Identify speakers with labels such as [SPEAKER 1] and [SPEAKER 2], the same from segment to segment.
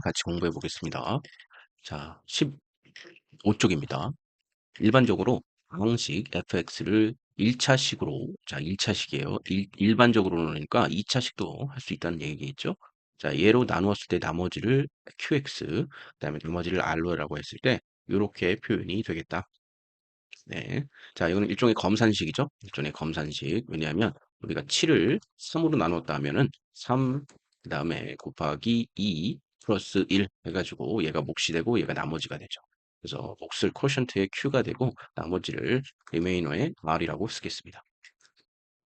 [SPEAKER 1] 같이 공부해 보겠습니다. 자, 15쪽입니다. 일반적으로 방식 fx를 1차식으로, 자, 1차식이에요. 일반적으로 그러니까 2차식도 할 수 있다는 얘기겠죠. 자, 얘로 나누었을 때 나머지를 qx, 그다음에 나머지를 r로라고 했을 때 이렇게 표현이 되겠다. 네. 자, 이거는 일종의 검산식이죠. 일종의 검산식. 왜냐하면 우리가 7을 3으로 나눴다 하면은 3, 그 다음에 곱하기 2 플러스 1 해가지고 얘가 몫이 되고 얘가 나머지가 되죠. 그래서 몫을 쿼션트의 q가 되고 나머지를 리메이너의 r이라고 쓰겠습니다.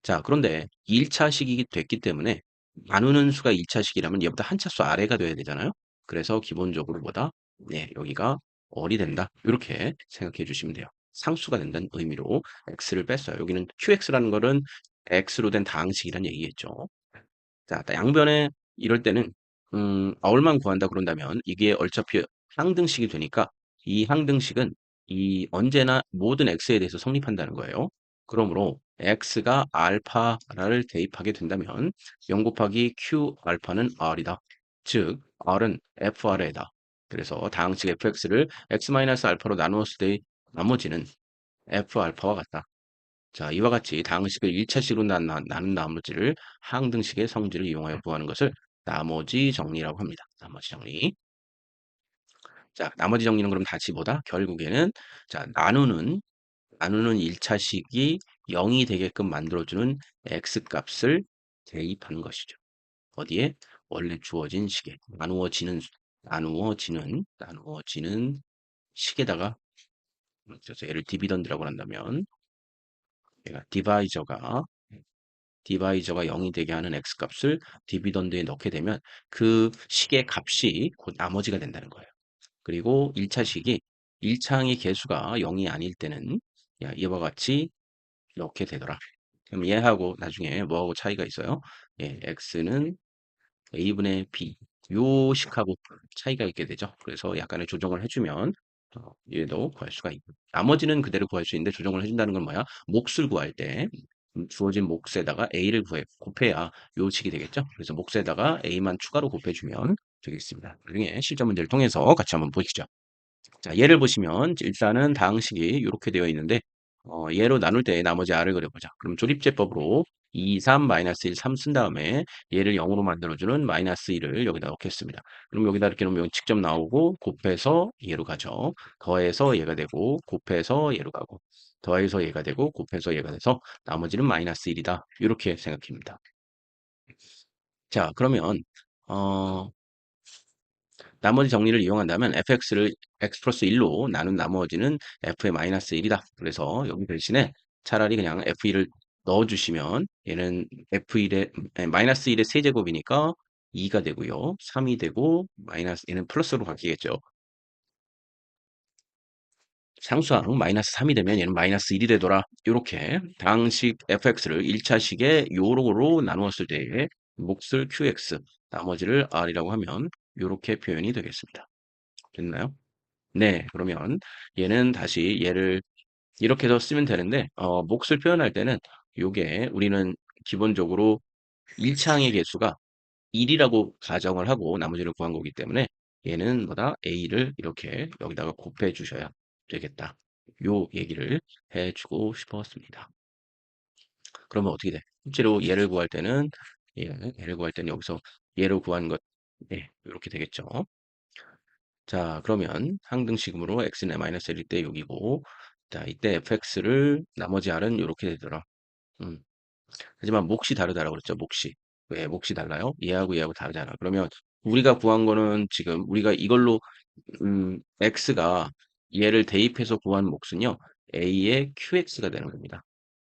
[SPEAKER 1] 자, 그런데 1차식이 됐기 때문에 나누는 수가 1차식이라면 얘보다 한 차수 아래가 돼야 되잖아요. 그래서 기본적으로 뭐다? 네, 여기가 얼이 된다. 이렇게 생각해 주시면 돼요. 상수가 된다는 의미로 x를 뺐어요. 여기는 qx라는 거는 x로 된 다항식이란 얘기겠죠. 자, 양변에 이럴 때는 얼만 구한다 그런다면 이게 어차피 항등식이 되니까 이 항등식은 이 언제나 모든 x에 대해서 성립한다는 거예요. 그러므로 x가 알파를 대입하게 된다면 0 곱하기 q 알파는 r이다. 즉 r은 fr에다. 그래서 다항식 fx를 x-알파로 나누었을 때 나머지는 f 알파와 같다. 자, 이와 같이 다항식을 1차식으로 나눈 나머지를 항등식의 성질을 이용하여 구하는 것을 나머지 정리라고 합니다. 나머지 정리. 자, 나머지 정리는 그럼 다시 뭐다? 결국에는 자, 나누는 1차식이 0이 되게끔 만들어주는 x값을 대입하는 것이죠. 어디에? 원래 주어진 식에 나누어지는 식에다가 그래서 얘를 디비던드라고 한다면 얘가 디바이저가 0이 되게 하는 x값을 디비던드에 넣게 되면 그 식의 값이 곧 나머지가 된다는 거예요. 그리고 1차식이 1차항의 개수가 0이 아닐 때는 야, 이와 같이 넣게 되더라. 그럼 얘하고 나중에 뭐하고 차이가 있어요? 예, x는 a분의 b 요 식하고 차이가 있게 되죠. 그래서 약간의 조정을 해주면 얘도 구할 수가 있고 나머지는 그대로 구할 수 있는데 조정을 해준다는 건 뭐야? 몫을 구할 때 주어진 몫에다가 a를 곱해야 요 식이 되겠죠. 그래서 몫에다가 a만 추가로 곱해주면 되겠습니다. 나중에 실전 문제를 통해서 같이 한번 보시죠. 자, 예를 보시면 일단은 다항식이 이렇게 되어 있는데 얘로 나눌 때 나머지 r을 그려보자. 그럼 조립제법으로 2, 3, 마이너스 1, 3 쓴 다음에 얘를 0으로 만들어주는 마이너스 1을 여기다 넣겠습니다. 그럼 여기다 이렇게 놓으면 직접 나오고 곱해서 얘로 가죠. 더해서 얘가 되고 곱해서 얘로 가고 더해서 얘가 되고 곱해서 얘가 돼서 나머지는 마이너스 1이다. 이렇게 생각합니다. 자, 그러면 어, 나머지 정리를 이용한다면 fx를 x 플러스 1로 나눈 나머지는 f의 마이너스 1이다. 그래서 여기 대신에 차라리 그냥 f1을 넣어주시면 얘는 f1의 마이너스 1의 세제곱이니까 2가 되고요. 3이 되고 마이너스 얘는 플러스로 바뀌겠죠. 상수항 마이너스 3이 되면 얘는 마이너스 1이 되더라. 이렇게 당식 fx를 1차식의 요로로 나누었을 때의 몫을 qx, 나머지를 r이라고 하면 이렇게 표현이 되겠습니다. 됐나요? 네, 그러면 얘는 다시 얘를 이렇게 해서 쓰면 되는데 몫을 표현할 때는 요게 우리는 기본적으로 1차항의 개수가 1이라고 가정을 하고 나머지를 구한 거기 때문에 얘는 뭐다? a를 이렇게 여기다가 곱해 주셔야 되겠다. 요 얘기를 해주고 싶었습니다. 그러면 어떻게 돼? 실제로 얘를 구할 때는 얘를 구할 때는 여기서 얘를 구한 것 이렇게 되겠죠. 자, 그러면 항등식으로 x는 마이너스 1일 때 여기고, 자, 이때 fx를 나머지 r은 이렇게 되더라. 음. 하지만 몫이 다르다라고 그랬죠. 몫이. 왜 몫이 달라요? 얘하고 다르잖아. 그러면 우리가 구한 거는 지금 우리가 이걸로 x가 얘를 대입해서 구한 몫은요. a의 qx가 되는 겁니다.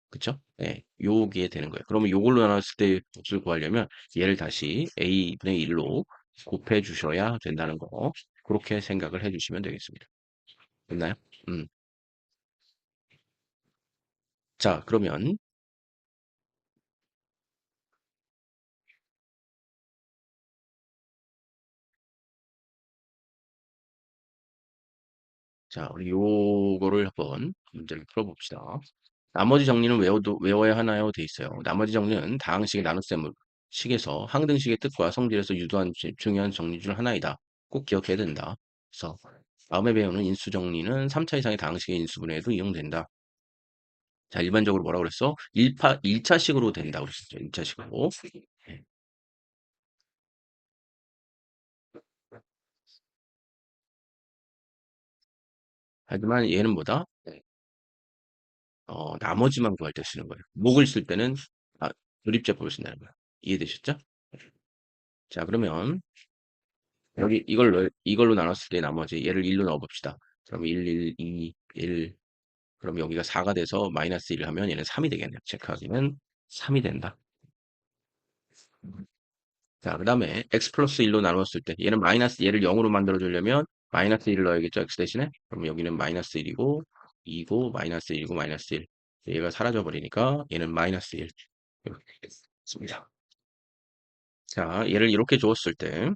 [SPEAKER 1] 그쵸? 네, 요게 되는 거예요. 그러면 요걸로 나눴을 때 몫을 구하려면 얘를 다시 a분의 1로 곱해 주셔야 된다는 거. 그렇게 생각을 해 주시면 되겠습니다. 됐나요? 음. 자, 그러면 자, 우리 요거를 한번 문제를 풀어봅시다. 나머지 정리는 외워야 하나요? 돼 있어요. 나머지 정리는 다항식의 나눗셈을 식에서 항등식의 뜻과 성질에서 유도한 중요한 정리 중 하나이다. 꼭 기억해야 된다. 그래서 다음에 배우는 인수 정리는 3차 이상의 다항식의 인수분해에도 이용된다. 자, 일반적으로 뭐라고 그랬어? 1차식으로 된다고 그랬었죠. 1차식으로. 하지만 얘는 뭐다? 나머지만 구할 때 쓰는 거예요. 목을 쓸 때는 아, 조립제법을 쓴다는 거예요. 이해되셨죠? 자, 그러면 여기 이걸로 나눴을 때 나머지 얘를 1로 넣어봅시다. 그럼 1, 1, 2, 1. 그럼 여기가 4가 돼서 마이너스 1을 하면 얘는 3이 되겠네요. 체크하기는 3이 된다. 자, 그 다음에 x 플러스 1로 나눴을 때 얘는 마이너스 얘를 0으로 만들어 주려면 마이너스 1을 넣어야겠죠. x 대신에. 그럼 여기는 마이너스 1이고 2고 마이너스 1이고 마이너스 1. 얘가 사라져 버리니까 얘는 마이너스 1. 이렇게 되겠습니다. 자, 얘를 이렇게 줬을 때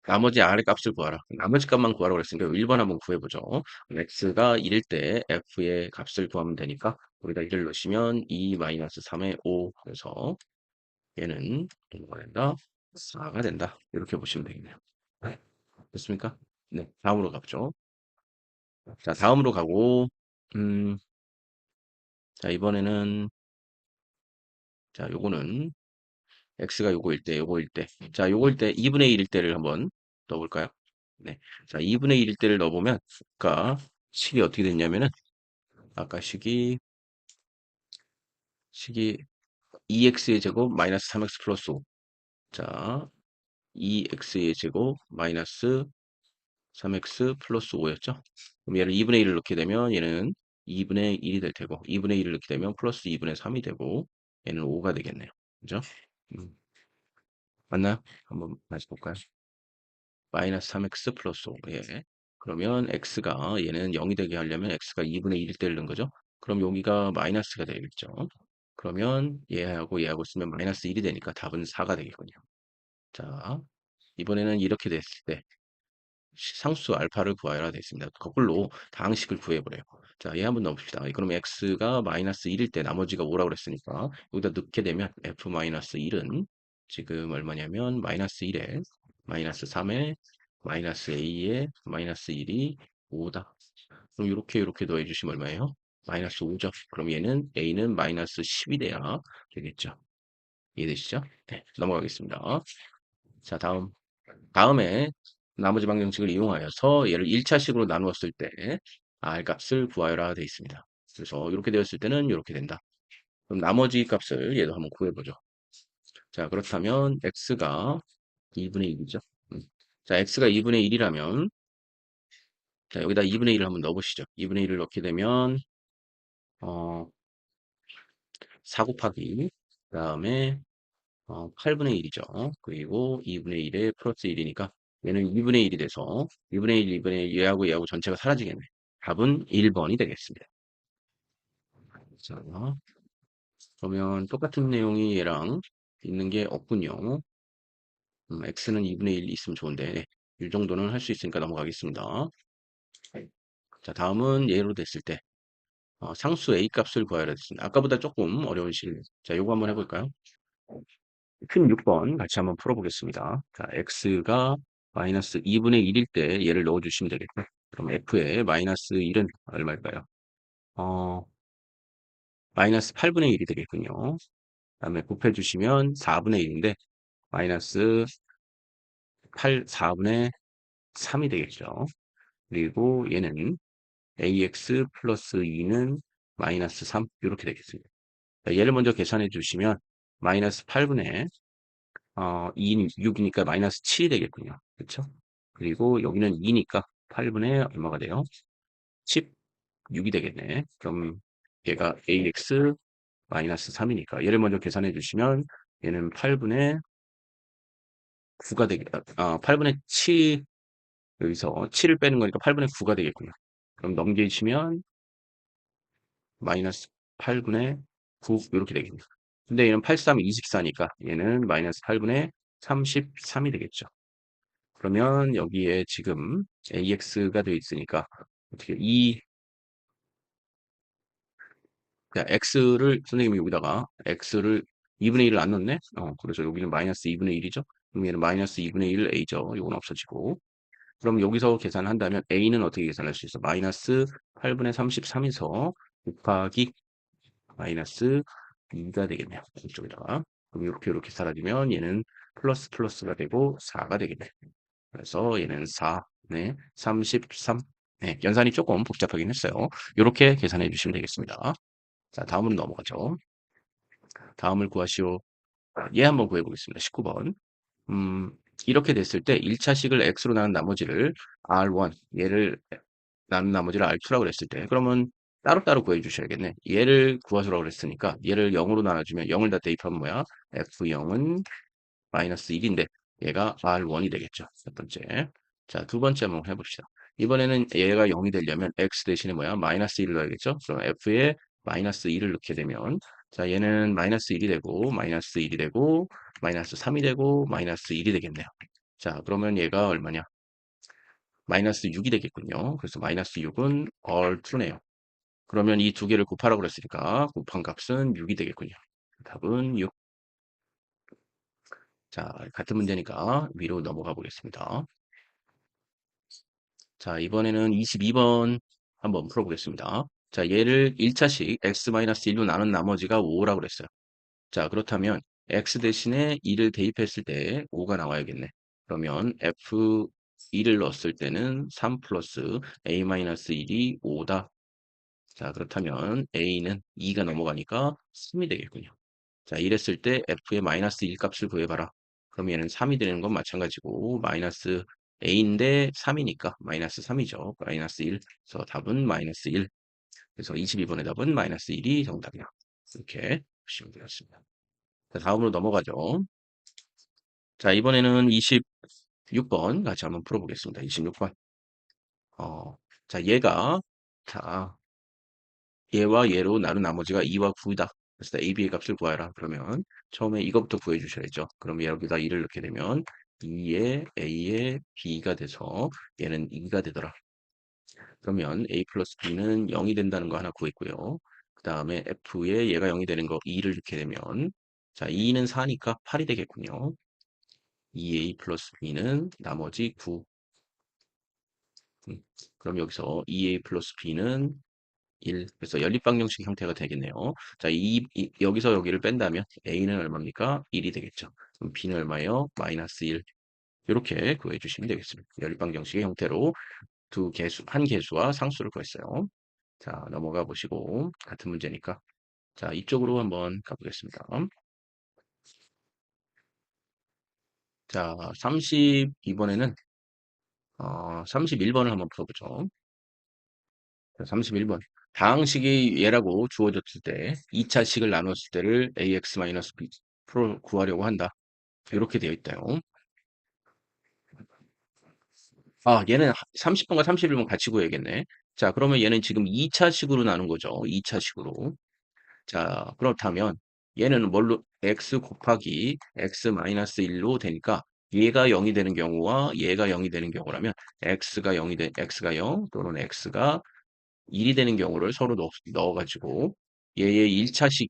[SPEAKER 1] 나머지 R의 값을 구하라. 나머지 값만 구하라고 그랬으니까 1번 한번 구해보죠. x가 1일 때 f의 값을 구하면 되니까 여기다 1을 넣으시면 2-3의 5. 그래서 얘는 뭐가 된다? 4가 된다. 이렇게 보시면 되겠네요. 네. 됐습니까? 네. 다음으로 가보죠. 자, 다음으로 가고, 음, 자, 이번에는, 자, 요거는 x가 요거일 때. 자, 요거일 때 2분의 1일 때를 한번 넣어볼까요? 네. 자, 2분의 1일 때를 넣어보면, 아까 식이 어떻게 됐냐면은, 아까 식이 2x의 제곱 마이너스 3x 플러스 5. 자, 2x의 제곱 마이너스 3x 플러스 5였죠? 그럼 얘를 2분의 1을 넣게 되면 얘는 2분의 1이 될 테고 2분의 1을 넣게 되면 플러스 2분의 3이 되고 얘는 5가 되겠네요. 그죠? 음, 맞나요? 한번 다시 볼까요? 마이너스 3x 플러스 5. 예. 그러면 x가 얘는 0이 되게 하려면 x가 2분의 1일 때를 넣은 거죠. 그럼 여기가 마이너스가 되겠죠. 그러면 얘하고 쓰면 마이너스 1이 되니까 답은 4가 되겠군요. 자, 이번에는 이렇게 됐을 때 상수 알파를 구하여라 되어 있습니다. 거꾸로 다항식을 구해보래요. 자, 얘 한번 넣어봅시다. 그럼 x가 마이너스 1일 때 나머지가 5라고 그랬으니까 여기다 넣게 되면 f 마이너스 1은 지금 얼마냐면 마이너스 1에 마이너스 3에 마이너스 a에 마이너스 1이 5다. 그럼 이렇게 넣어주시면 얼마예요? 마이너스 5죠. 그럼 얘는 a는 마이너스 10이 돼야 되겠죠. 이해되시죠? 네, 넘어가겠습니다. 자, 다음에 나머지 방정식을 이용하여서 얘를 1차식으로 나누었을 때 R 값을 구하여라 되어 있습니다. 그래서 이렇게 되었을 때는 이렇게 된다. 그럼 나머지 값을 얘도 한번 구해보죠. 자, 그렇다면 x가 2분의 1이죠. 자, x가 2분의 1이라면 자, 여기다 2분의 1을 한번 넣어보시죠. 2분의 1을 넣게 되면 4 곱하기 그 다음에 8분의 1이죠. 그리고 2분의 1에 플러스 1이니까 얘는 2분의 1이 돼서 2분의 1, 2분의 1, 얘하고 전체가 사라지겠네. 답은 1번이 되겠습니다. 자, 그러면 똑같은 내용이 얘랑 있는 게 없군요. x는 2분의 1 있으면 좋은데 이 정도는 할 수 있으니까 넘어가겠습니다. 자, 다음은 얘로 됐을 때 상수 a 값을 구하라 됐습니다. 아까보다 조금 어려운 실. 자, 요거 한번 해볼까요? 큰 6번 같이 한번 풀어보겠습니다. 자, x가 마이너스 2분의 1일 때 얘를 넣어주시면 되겠죠. 그럼 f의 마이너스 1은 얼마일까요? 어, 마이너스 8분의 1이 되겠군요. 다음에 곱해주시면 4분의 1인데 마이너스 4분의 3이 되겠죠. 그리고 얘는 ax 플러스 2는 마이너스 3 이렇게 되겠습니다. 자, 얘를 먼저 계산해 주시면 마이너스 8분의 2, 6이니까 마이너스 7이 되겠군요. 그렇죠? 그리고 여기는 2니까 8분의 얼마가 돼요? 16이 되겠네. 그럼 얘가 ax 마이너스 3이니까 얘를 먼저 계산해 주시면 얘는 8분의 9가 8분의 7 여기서 7을 빼는 거니까 8분의 9가 되겠군요. 그럼 넘기시면 마이너스 8분의 9 이렇게 되겠네요. 근데 얘는 8, 3, 24니까 얘는 마이너스 8분의 33이 되겠죠. 그러면 여기에 지금 AX가 되어 있으니까 어떻게 자, X를 선생님이 여기다가 X를 2분의 1을 안 넣네? 그래서 여기는 마이너스 2분의 1이죠. 그럼 얘는 마이너스 2분의 1 a죠. 요건 없어지고. 그럼 여기서 계산한다면 a는 어떻게 계산할 수 있어? 마이너스 8분의 33에서 곱하기 마이너스 2가 되겠네요. 이쪽에다가. 그럼 이렇게 사라지면 얘는 플러스 플러스가 되고 4가 되겠네. 그래서 얘는 4, 네, 33. 네, 연산이 조금 복잡하긴 했어요. 이렇게 계산해 주시면 되겠습니다. 자, 다음으로 넘어가죠. 다음을 구하시오. 얘 한번 구해보겠습니다. 19번. 음, 이렇게 됐을 때 1차식을 x로 나눈 나머지를 R1, 얘를 나눈 나머지를 R2라고 그랬을 때, 그러면 따로따로 구해 주셔야겠네. 얘를 구하시라고 그랬으니까 얘를 0으로 나눠주면 0을 다 대입하면 뭐야? F0은 마이너스 1인데 얘가 R1이 되겠죠. 첫 번째. 자, 두 번째 한번 해봅시다. 이번에는 얘가 0이 되려면 x 대신에 뭐야? 마이너스 1을 넣어야겠죠? 그럼 f에 마이너스 1을 넣게 되면 자, 얘는 마이너스 1이 되고 마이너스 1이 되고 마이너스 3이 되고 마이너스 1이 되겠네요. 자, 그러면 얘가 얼마냐? 마이너스 6이 되겠군요. 그래서 마이너스 6은 R2네요. 그러면 이 두 개를 곱하라고 그랬으니까 곱한 값은 6이 되겠군요. 답은 6. 자, 같은 문제니까 위로 넘어가 보겠습니다. 자, 이번에는 22번 한번 풀어보겠습니다. 자, 얘를 1차식 x-1로 나눈 나머지가 5라고 그랬어요. 자, 그렇다면 x 대신에 2를 대입했을 때 5가 나와야겠네. 그러면 f2를 넣었을 때는 3 플러스 a-1이 5다. 자, 그렇다면 a는 2가 넘어가니까 3이 되겠군요. 자, 이랬을 때 f의 마이너스 1 값을 구해봐라. 그럼 얘는 3이 되는 건 마찬가지고 마이너스 a인데 3이니까 마이너스 3이죠. 마이너스 1. 그래서 답은 마이너스 1. 그래서 22번의 답은 마이너스 1이 정답이야. 이렇게 보시면 되겠습니다. 자, 다음으로 넘어가죠. 자, 이번에는 26번 같이 한번 풀어보겠습니다. 26번. 자, 자, 얘와 얘로 나눈 나머지가 2와 9다. 그래서 a, b의 값을 구하라. 그러면 처음에 이것부터 구해 주셔야죠. 그럼 여기다 2를 넣게 되면 2에 a에 b가 돼서 얘는 2가 되더라. 그러면 a 플러스 b는 0이 된다는 거 하나 구했고요. 그 다음에 f에 얘가 0이 되는 거 2를 넣게 되면 자, 2는 4니까 8이 되겠군요. 2a 플러스 b는 나머지 9. 그럼 여기서 2a 플러스 b는 1. 그래서 연립방정식 형태가 되겠네요. 자, 여기서 여기를 뺀다면 a는 얼마입니까? 1이 되겠죠. 그럼 b는 얼마예요? 마이너스 1. 이렇게 구해 주시면 되겠습니다. 연립방정식의 형태로 한 개수와 상수를 구했어요. 자, 넘어가 보시고 같은 문제니까 자, 이쪽으로 한번 가보겠습니다. 자, 32번에는 31번을 한번 풀어보죠. 자, 31번. 다항식이 얘라고 주어졌을 때 2차식을 나눴을 때를 ax-b 프로 구하려고 한다. 이렇게 되어 있다요. 아, 얘는 30번과 31번 같이 구해야겠네. 자, 그러면 얘는 지금 2차식으로 나눈 거죠. 2차식으로. 자, 그렇다면 얘는 뭘로 x 곱하기 x-1로 되니까 얘가 0이 되는 경우와 얘가 0이 되는 경우라면 x가 0 또는 x가 1이 되는 경우를 서로 넣어가지고 얘의 1차식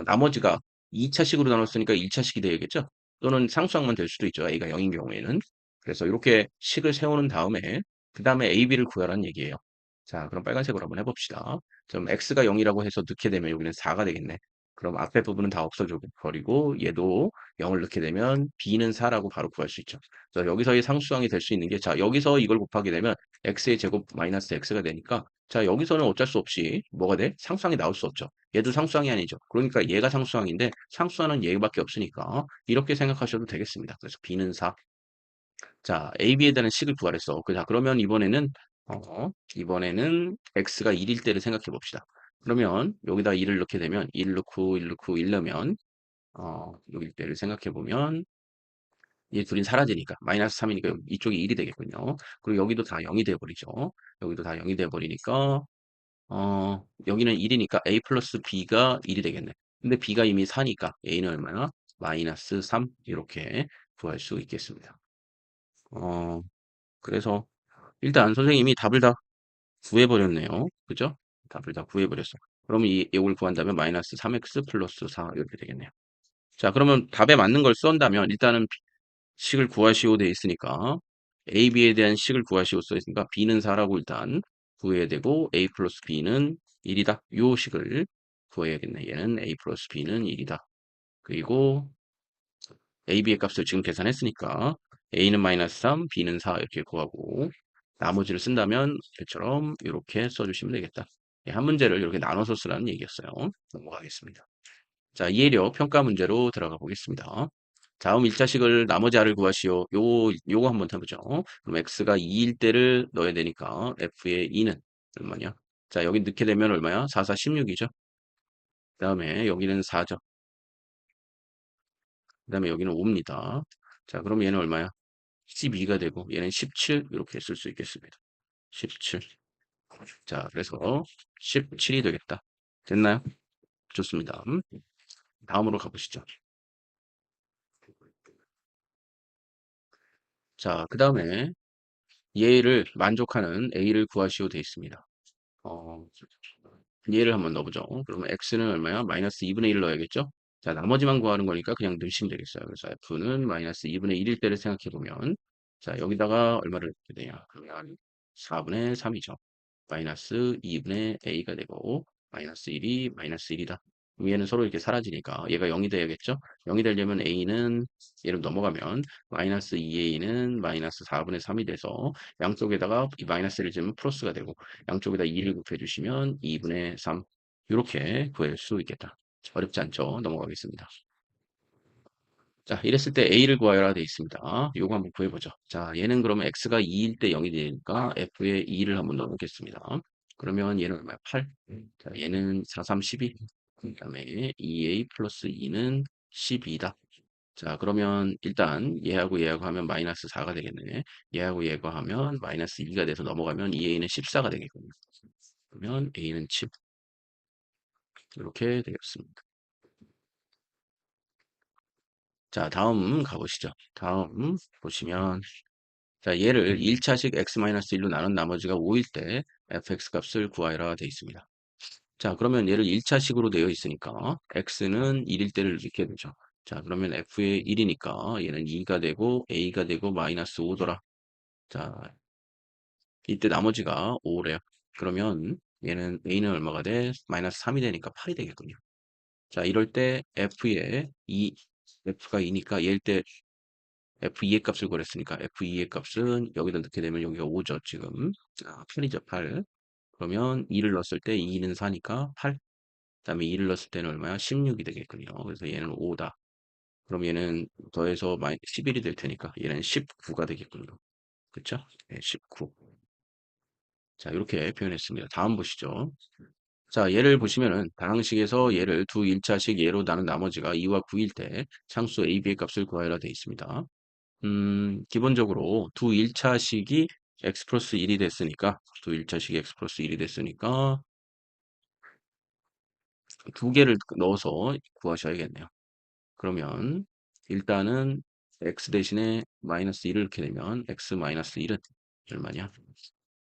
[SPEAKER 1] 나머지가 2차식으로 나눴으니까 1차식이 되겠죠? 또는 상수항만 될 수도 있죠. a가 0인 경우에는. 그래서 이렇게 식을 세우는 다음에 그 다음에 a, b를 구하라는 얘기예요. 자, 그럼 빨간색으로 한번 해봅시다. 그럼 x가 0이라고 해서 넣게 되면 여기는 4가 되겠네. 그럼 앞에 부분은 다 없어져 버리고 얘도 0을 넣게 되면 b는 4라고 바로 구할 수 있죠. 그래서 여기서의 상수항이 될 수 있는 게 자, 여기서 이걸 곱하게 되면 x의 제곱 마이너스 x가 되니까 자, 여기서는 어쩔 수 없이 뭐가 돼? 상수항이 나올 수 없죠. 얘도 상수항이 아니죠. 그러니까 얘가 상수항인데 상수하는 얘밖에 없으니까 이렇게 생각하셔도 되겠습니다. 그래서 b는 4. 자, a, b에 대한 식을 구하랬어. 자, 그러면 이번에는 x가 1일 때를 생각해 봅시다. 그러면 여기다 1을 넣게 되면 1 넣고 1 넣고 1 넣으면 여기 때를 생각해 보면 이 둘이 사라지니까 마이너스 3이니까 이쪽이 1이 되겠군요. 그리고 여기도 다 0이 돼 버리죠. 여기도 다 0이 돼 버리니까 여기는 1이니까 a 플러스 b가 1이 되겠네. 근데 b가 이미 4니까 a는 얼마나? 마이너스 3 이렇게 구할 수 있겠습니다. 어, 그래서 일단 선생님이 답을 다 구해버렸네요. 그죠? 답을 다 구해버렸어. 그러면 이걸 구한다면 마이너스 3x 플러스 4 이렇게 되겠네요. 자, 그러면 답에 맞는 걸 쓴다면 일단은 식을 구하시오 돼 있으니까 A, B에 대한 식을 구하시오 써 있으니까 B는 4라고 일단 구해야 되고 A 플러스 B는 1이다. 요 식을 구해야겠네. 얘는 A 플러스 B는 1이다. 그리고 A, B의 값을 지금 계산했으니까 A는 마이너스 3, B는 4 이렇게 구하고 나머지를 쓴다면 이처럼 이렇게 써주시면 되겠다. 예, 한 문제를 이렇게 나눠서 쓰라는 얘기였어요. 넘어가겠습니다. 자, 이해력 평가 문제로 들어가 보겠습니다. 다음 1차식을 나머지 r을 구하시오. 요거 한번 해보죠. 그럼 x가 2일 때를 넣어야 되니까 f의 2는 얼마냐? 자, 여기 넣게 되면 얼마야? 4, 4, 16이죠. 그 다음에 여기는 4죠. 그 다음에 여기는 5입니다. 자, 그럼 얘는 얼마야? 12가 되고 얘는 17 이렇게 쓸 수 있겠습니다. 17. 자, 그래서 17이 되겠다. 됐나요? 좋습니다. 다음으로 가보시죠. 자, 그 다음에 얘를 만족하는 A를 구하시오 되어 있습니다. 어, 얘를 한번 넣어보죠. 그러면 X는 얼마야? 마이너스 2분의 1을 넣어야겠죠? 자, 나머지만 구하는 거니까 그냥 넣으시면 되겠어요. 그래서 F는 마이너스 2분의 1일 때를 생각해보면, 자, 여기다가 얼마를 넣게 되냐? 그러면 4분의 3이죠. 마이너스 2분의 A가 되고, 마이너스 1이 마이너스 1이다. 얘는 서로 이렇게 사라지니까 얘가 0이 돼야겠죠? 0이 되려면 A는 얘를 넘어가면 마이너스 2A는 마이너스 4분의 3이 돼서 양쪽에다가 이 마이너스를 지으면 플러스가 되고 양쪽에다 2를 곱해주시면 2분의 3 이렇게 구할 수 있겠다. 어렵지 않죠? 넘어가겠습니다. 자, 이랬을 때 A를 구하여라 되어 있습니다. 요거 한번 구해보죠. 자, 얘는 그러면 X가 2일 때 0이 되니까 F에 2를 한번 넣어놓겠습니다. 그러면 얘는 얼마야? 8. 자, 얘는 4, 3, 12. 그 다음에 2A 플러스 2는 12다. 자, 그러면 일단 얘하고 하면 마이너스 4가 되겠네. 얘하고 하면 마이너스 2가 돼서 넘어가면 2A는 14가 되겠군요. 그러면 A는 7. 이렇게 되겠습니다. 자, 다음 가보시죠. 다음 보시면 자, 얘를 1차식 x-1로 나눈 나머지가 5일 때 fx 값을 구하여라 되어 있습니다. 자, 그러면 얘를 1차식으로 되어 있으니까 x는 1일 때를 넣게 되죠. 자, 그러면 f의 1이니까 얘는 2가 되고 a가 되고 마이너스 5더라. 자, 이때 나머지가 5래요. 그러면 얘는 a는 얼마가 돼? 마이너스 3이 되니까 8이 되겠군요. 자, 이럴 때 f의 2, f가 2니까 얘일 때 F2의 값을 구했으니까 F2의 값은 여기다 넣게 되면 여기가 5죠, 지금. 자, 8이죠, 8. 그러면 2를 넣었을 때 2는 4니까 8. 그다음에 2를 넣었을 때는 얼마야? 16이 되겠군요. 그래서 얘는 5다. 그럼 얘는 더해서 11이 될 테니까 얘는 19가 되겠군요. 그쵸? 네, 19. 자, 이렇게 표현했습니다. 다음 보시죠. 자, 얘를 보시면은 다항식에서 얘를 두 1차식 얘로 나눈 나머지가 2와 9일 때 상수 AB의 값을 구하여라 되어 있습니다. 기본적으로 두 1차식이 x 플러스 1이 됐으니까 두 1차식이 x 플러스 1이 됐으니까 두 개를 넣어서 구하셔야겠네요. 그러면 일단은 x 대신에 마이너스 1을 넣게 되면 x 마이너스 1은 얼마냐?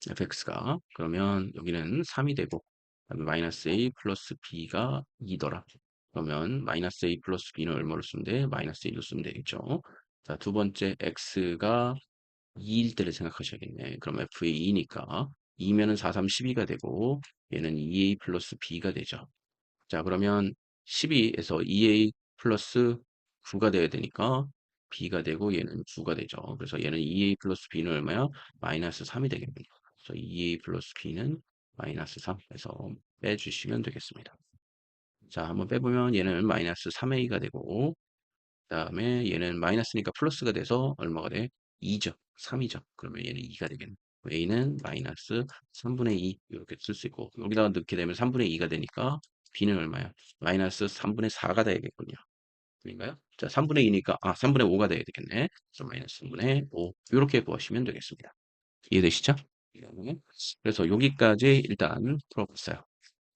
[SPEAKER 1] fx가 그러면 여기는 3이 되고 그다음에 마이너스 a 플러스 b가 2더라. 그러면 마이너스 a 플러스 b는 얼마로 쓰면 돼? 마이너스 1로 쓰면 되겠죠. 자, 두 번째 x가 2일 때를 생각하셔야겠네. 그럼 F의 2니까 2면은 4, 3, 12가 되고 얘는 2A 플러스 B가 되죠. 자, 그러면 12에서 2A 플러스 9가 돼야 되니까 B가 되고 얘는 9가 되죠. 그래서 얘는 2A 플러스 B는 얼마야? 마이너스 3이 되겠군요. 그래서 2A 플러스 B는 마이너스 3 해서 빼주시면 되겠습니다. 자, 한번 빼보면 얘는 마이너스 3A가 되고 그다음에 얘는 마이너스니까 플러스가 돼서 얼마가 돼? 2죠. 3이죠. 그러면 얘는 2가 되겠네. a는 마이너스 3분의 2 이렇게 쓸 수 있고 여기다가 넣게 되면 3분의 2가 되니까 b는 얼마야? 마이너스 3분의 4가 되겠군요. 아닌가요? 자, 3분의 2니까 3분의 5가 돼야 되겠네. 그래서 마이너스 3분의 5 이렇게 구하시면 되겠습니다. 이해되시죠? 네. 그래서 여기까지 일단 풀어봤어요.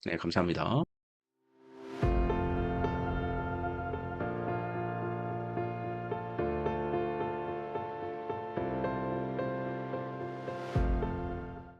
[SPEAKER 1] 네, 감사합니다.